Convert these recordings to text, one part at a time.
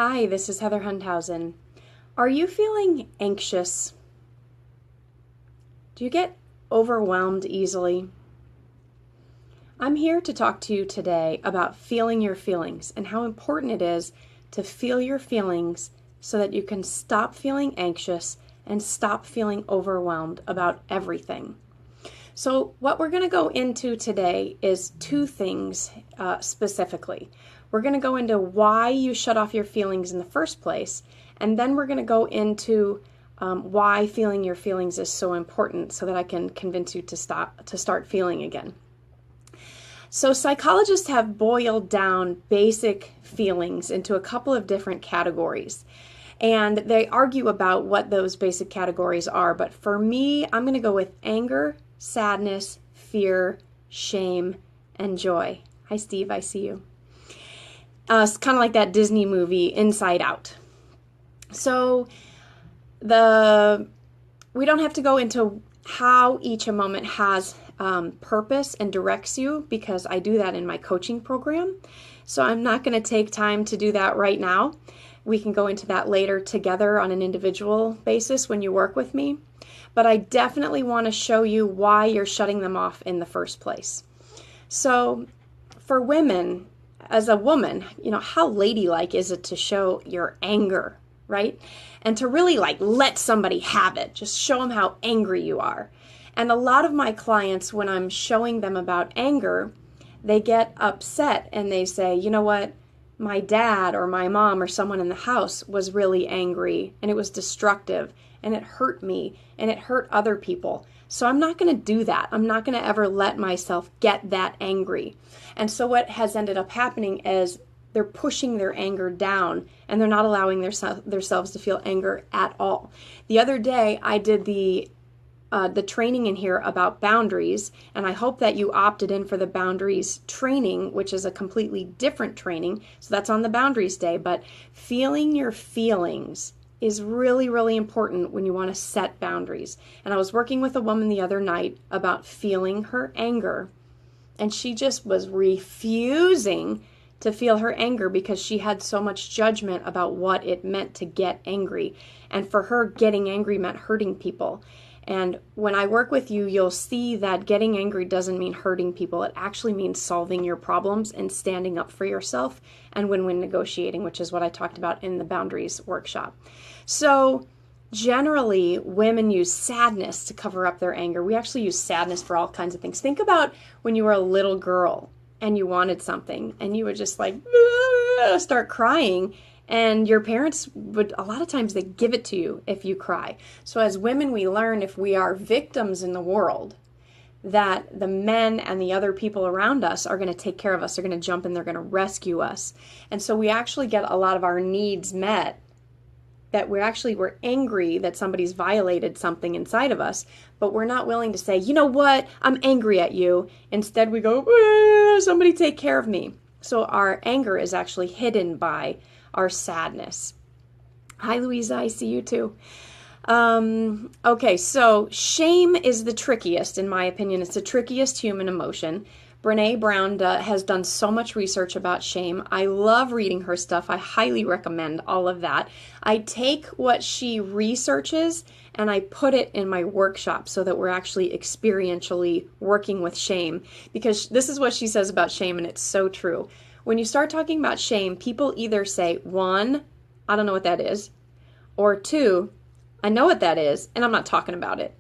Hi, this is Heather Hundhausen. Are you feeling anxious? Do you get overwhelmed easily? I'm here to talk to you today about feeling your feelings and how important it is to feel your feelings so that you can stop feeling anxious and stop feeling overwhelmed about everything. So what we're going to go into today is two things specifically. We're going to go into why you shut off your feelings in the first place, and then we're going to go into why feeling your feelings is so important so that I can convince you to start feeling again. So psychologists have boiled down basic feelings into a couple of different categories. And they argue about what those basic categories are. But for me, I'm going to go with anger, sadness, fear, shame, and joy. Hi, Steve. I see you. It's kind of like that Disney movie, Inside Out. So we don't have to go into how each moment has purpose and directs you, because I do that in my coaching program. So I'm not going to take time to do that right now. We can go into that later together on an individual basis when you work with me. But I definitely want to show you why you're shutting them off in the first place. So for women, as a woman, how ladylike is it to show your anger, right? And to really let somebody have it. Just show them how angry you are. And a lot of my clients, when I'm showing them about anger, they get upset and they say, you know what? My dad or my mom or someone in the house was really angry and it was destructive and it hurt me and it hurt other people. So I'm not going to do that. I'm not going to ever let myself get that angry. And so what has ended up happening is they're pushing their anger down and they're not allowing themselves to feel anger at all. The other day I did the training in here about boundaries, and I hope that you opted in for the boundaries training, which is a completely different training. So that's on the boundaries day, but feeling your feelings is really, really important when you want to set boundaries. And I was working with a woman the other night about feeling her anger, and she just was refusing to feel her anger because she had so much judgment about what it meant to get angry. And for her, getting angry meant hurting people. And when I work with you, you'll see that getting angry doesn't mean hurting people. It actually means solving your problems and standing up for yourself and win-win negotiating, which is what I talked about in the boundaries workshop. So generally, women use sadness to cover up their anger. We actually use sadness for all kinds of things. Think about when you were a little girl and you wanted something and you would just start crying. And your parents would, a lot of times, they give it to you if you cry. So as women, we learn if we are victims in the world, that the men and the other people around us are going to take care of us. They're going to jump in, they're going to rescue us. And so we actually get a lot of our needs met, that we're angry that somebody's violated something inside of us, but we're not willing to say, you know what, I'm angry at you. Instead, we go, somebody take care of me. So our anger is actually hidden by our sadness. Hi, Louisa, I see you too. Okay, so shame is the trickiest, in my opinion. It's the trickiest human emotion. Brene Brown has done so much research about shame. I love reading her stuff. I highly recommend all of that. I take what she researches and I put it in my workshop so that we're actually experientially working with shame, because this is what she says about shame, and it's so true. When you start talking about shame, people either say, 1, I don't know what that is, or 2, I know what that is, and I'm not talking about it.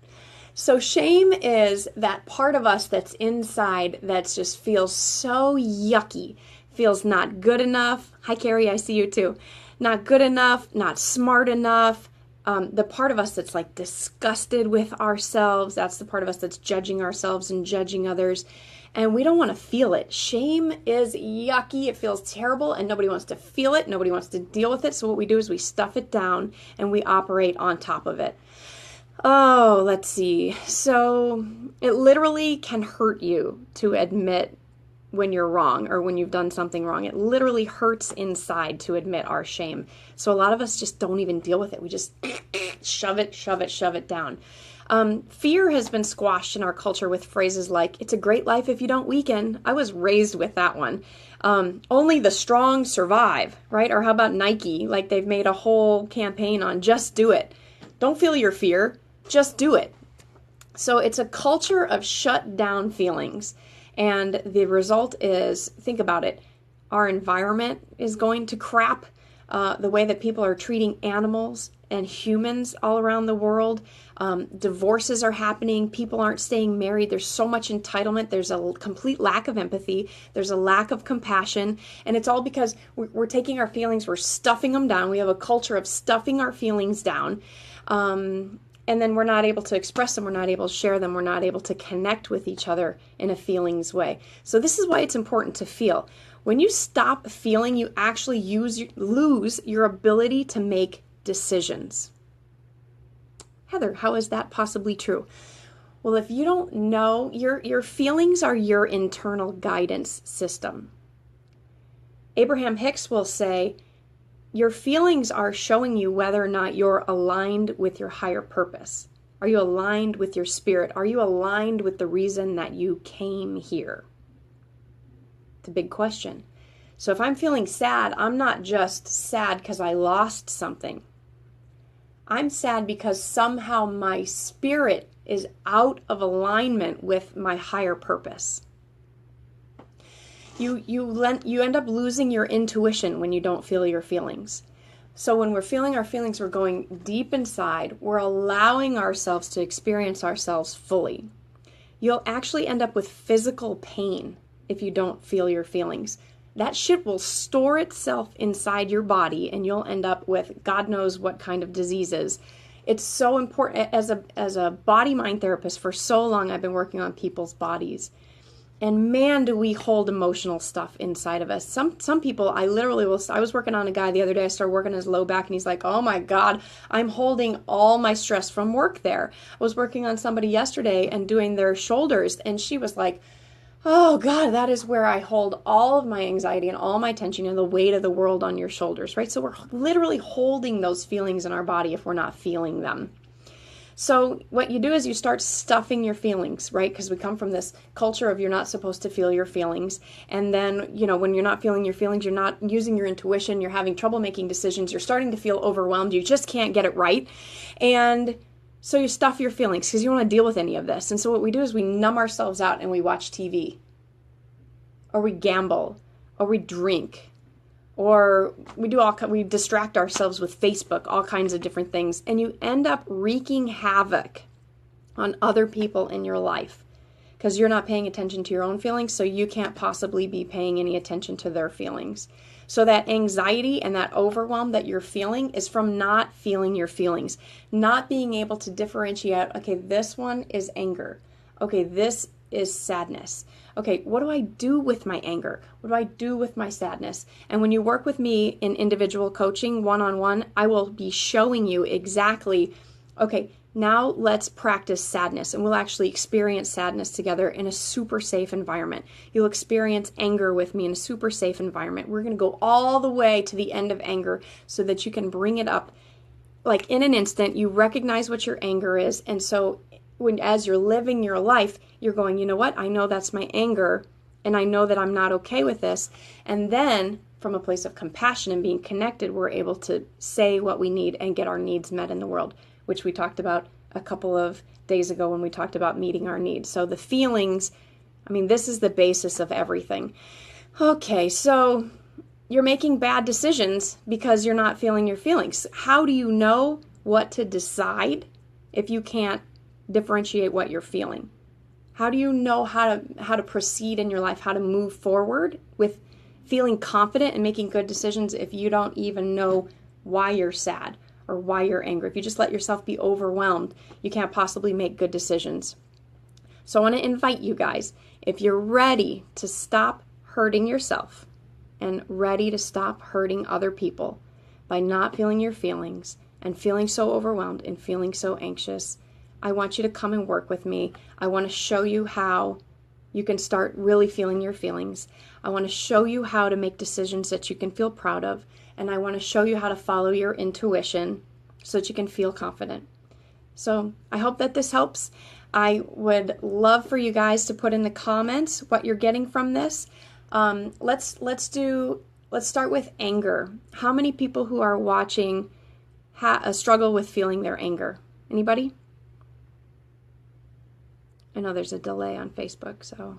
So shame is that part of us that's inside that just feels so yucky, feels not good enough. Hi, Carrie, I see you too. Not good enough, not smart enough. The part of us that's disgusted with ourselves, that's the part of us that's judging ourselves and judging others. And we don't want to feel it. Shame is yucky. It feels terrible and nobody wants to feel it. Nobody wants to deal with it. So what we do is we stuff it down and we operate on top of it. Oh, let's see. So it literally can hurt you to admit when you're wrong or when you've done something wrong. It literally hurts inside to admit our shame. So a lot of us just don't even deal with it. We just shove it down. Fear has been squashed in our culture with phrases like, it's a great life if you don't weaken. I was raised with that one. Only the strong survive, right? Or how about Nike? Like they've made a whole campaign on just do it. Don't feel your fear, just do it. So it's a culture of shut down feelings. And the result is, think about it, our environment is going to crap. The way that people are treating animals and humans all around the world. Divorces are happening. People aren't staying married. There's so much entitlement. There's a complete lack of empathy. There's a lack of compassion. And it's all because we're taking our feelings, we're stuffing them down. We have a culture of stuffing our feelings down. And then we're not able to express them. We're not able to share them. We're not able to connect with each other in a feelings way. So this is why it's important to feel. When you stop feeling, you actually lose your ability to make decisions. Heather, how is that possibly true? Well, if you don't know, your feelings are your internal guidance system. Abraham Hicks will say, your feelings are showing you whether or not you're aligned with your higher purpose. Are you aligned with your spirit? Are you aligned with the reason that you came here? It's a big question. So if I'm feeling sad, I'm not just sad because I lost something. I'm sad because somehow my spirit is out of alignment with my higher purpose. You end up losing your intuition when you don't feel your feelings. So when we're feeling our feelings, we're going deep inside. We're allowing ourselves to experience ourselves fully. You'll actually end up with physical pain if you don't feel your feelings. That shit will store itself inside your body and you'll end up with God knows what kind of diseases. It's so important. As a body-mind therapist for so long, I've been working on people's bodies. And man, do we hold emotional stuff inside of us. Some people, I was working on a guy the other day, I started working his low back and he's like, oh my God, I'm holding all my stress from work there. I was working on somebody yesterday and doing their shoulders and she was like, oh God, that is where I hold all of my anxiety and all my tension and the weight of the world on your shoulders, right? So we're literally holding those feelings in our body if we're not feeling them. So what you do is you start stuffing your feelings, right? Because we come from this culture of you're not supposed to feel your feelings. And then, when you're not feeling your feelings, you're not using your intuition, you're having trouble making decisions, you're starting to feel overwhelmed, you just can't get it right. And so you stuff your feelings because you don't want to deal with any of this. And so what we do is we numb ourselves out and we watch TV. Or we gamble. Or we drink. Or we distract ourselves with Facebook, all kinds of different things. And you end up wreaking havoc on other people in your life because you're not paying attention to your own feelings, so you can't possibly be paying any attention to their feelings. So that anxiety and that overwhelm that you're feeling is from not feeling your feelings, not being able to differentiate, okay, this one is anger. Okay, this is sadness. Okay, what do I do with my anger? What do I do with my sadness? And when you work with me in individual coaching, one-on-one, I will be showing you exactly, okay, now let's practice sadness. And we'll actually experience sadness together in a super safe environment. You'll experience anger with me in a super safe environment. We're going to go all the way to the end of anger so that you can bring it up. Like in an instant, you recognize what your anger is. And so as you're living your life, you're going, you know what? I know that's my anger, and I know that I'm not okay with this. And then, from a place of compassion and being connected, we're able to say what we need and get our needs met in the world, which we talked about a couple of days ago when we talked about meeting our needs. So the feelings, this is the basis of everything. Okay, so you're making bad decisions because you're not feeling your feelings. How do you know what to decide if you can't differentiate what you're feeling? How do you know how to proceed in your life, how to move forward with feeling confident and making good decisions if you don't even know why you're sad or why you're angry? If you just let yourself be overwhelmed, you can't possibly make good decisions. So I want to invite you guys, if you're ready to stop hurting yourself and ready to stop hurting other people by not feeling your feelings and feeling so overwhelmed and feeling so anxious, I want you to come and work with me. I want to show you how you can start really feeling your feelings. I want to show you how to make decisions that you can feel proud of. And I want to show you how to follow your intuition so that you can feel confident. So I hope that this helps. I would love for you guys to put in the comments what you're getting from this. Let's start with anger. How many people who are watching struggle with feeling their anger? Anybody? I know there's a delay on Facebook, so.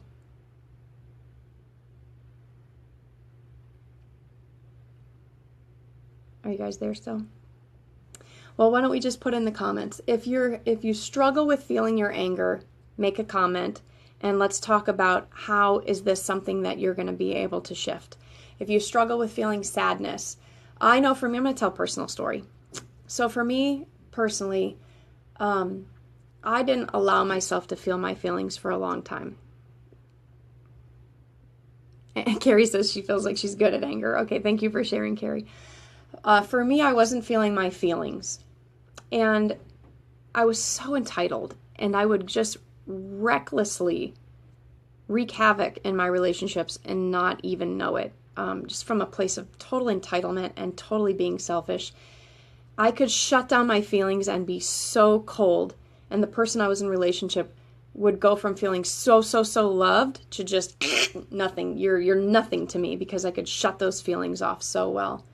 Are you guys there still? Well, why don't we just put in the comments. If you struggle with feeling your anger, make a comment and let's talk about how is this something that you're going to be able to shift. If you struggle with feeling sadness, I know for me, I'm going to tell a personal story. So for me personally, I didn't allow myself to feel my feelings for a long time. And Carrie says she feels like she's good at anger. Okay, thank you for sharing, Carrie. For me, I wasn't feeling my feelings. And I was so entitled, and I would just recklessly wreak havoc in my relationships and not even know it. Just from a place of total entitlement and totally being selfish. I could shut down my feelings and be so cold, and the person I was in relationship would go from feeling so loved to just nothing. You're nothing to me, because I could shut those feelings off so well.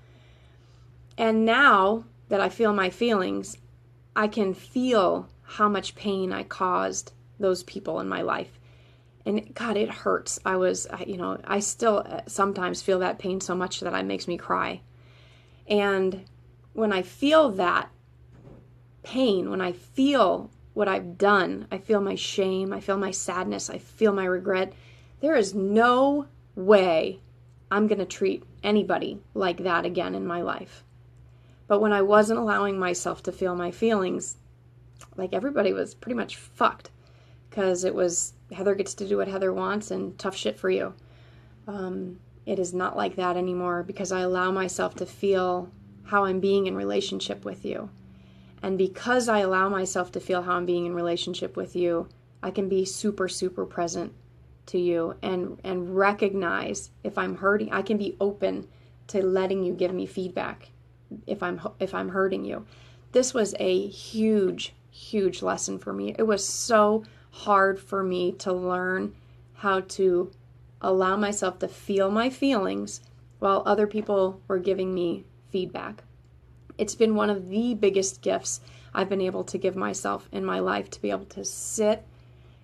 And now that I feel my feelings, I can feel how much pain I caused those people in my life. And God, it hurts. I still sometimes feel that pain so much that it makes me cry. And when I feel that pain, when I feel what I've done, I feel my shame, I feel my sadness, I feel my regret, there is no way I'm going to treat anybody like that again in my life. But when I wasn't allowing myself to feel my feelings, like everybody was pretty much fucked, because it was Heather gets to do what Heather wants and tough shit for you. It is not like that anymore, because I allow myself to feel how I'm being in relationship with you. And because I allow myself to feel how I'm being in relationship with you, I can be super present to you and recognize if I'm hurting. I can be open to letting you give me feedback if I'm hurting you. This was a huge lesson for me. It was so hard for me to learn how to allow myself to feel my feelings while other people were giving me feedback. It's been one of the biggest gifts I've been able to give myself in my life, to be able to sit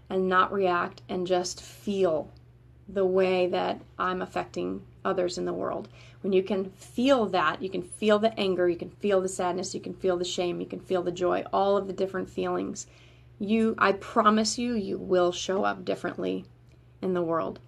and not react and just feel the way that I'm affecting others in the world. When you can feel that, you can feel the anger, you can feel the sadness, you can feel the shame, you can feel the joy, all of the different feelings. I promise you will show up differently in the world.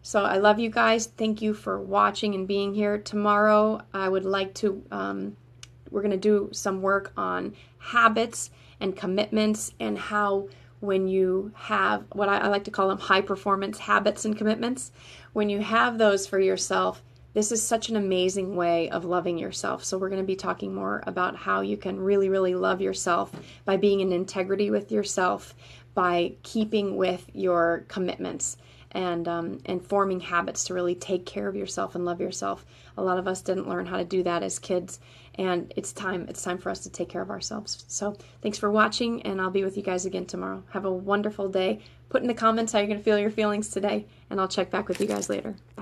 So I love you guys. Thank you for watching and being here. Tomorrow I would like to, we're going to do some work on habits and commitments, and how when you have what I like to call them high performance habits and commitments, when you have those for yourself, this is such an amazing way of loving yourself. So we're going to be talking more about how you can really love yourself by being in integrity with yourself, by keeping with your commitments, and forming habits to really take care of yourself and love yourself. A lot of us didn't learn how to do that as kids, and it's time for us to take care of ourselves. So thanks for watching, and I'll be with you guys again tomorrow. Have a wonderful day. Put in the comments how you're going to feel your feelings today, and I'll check back with you guys later. Bye.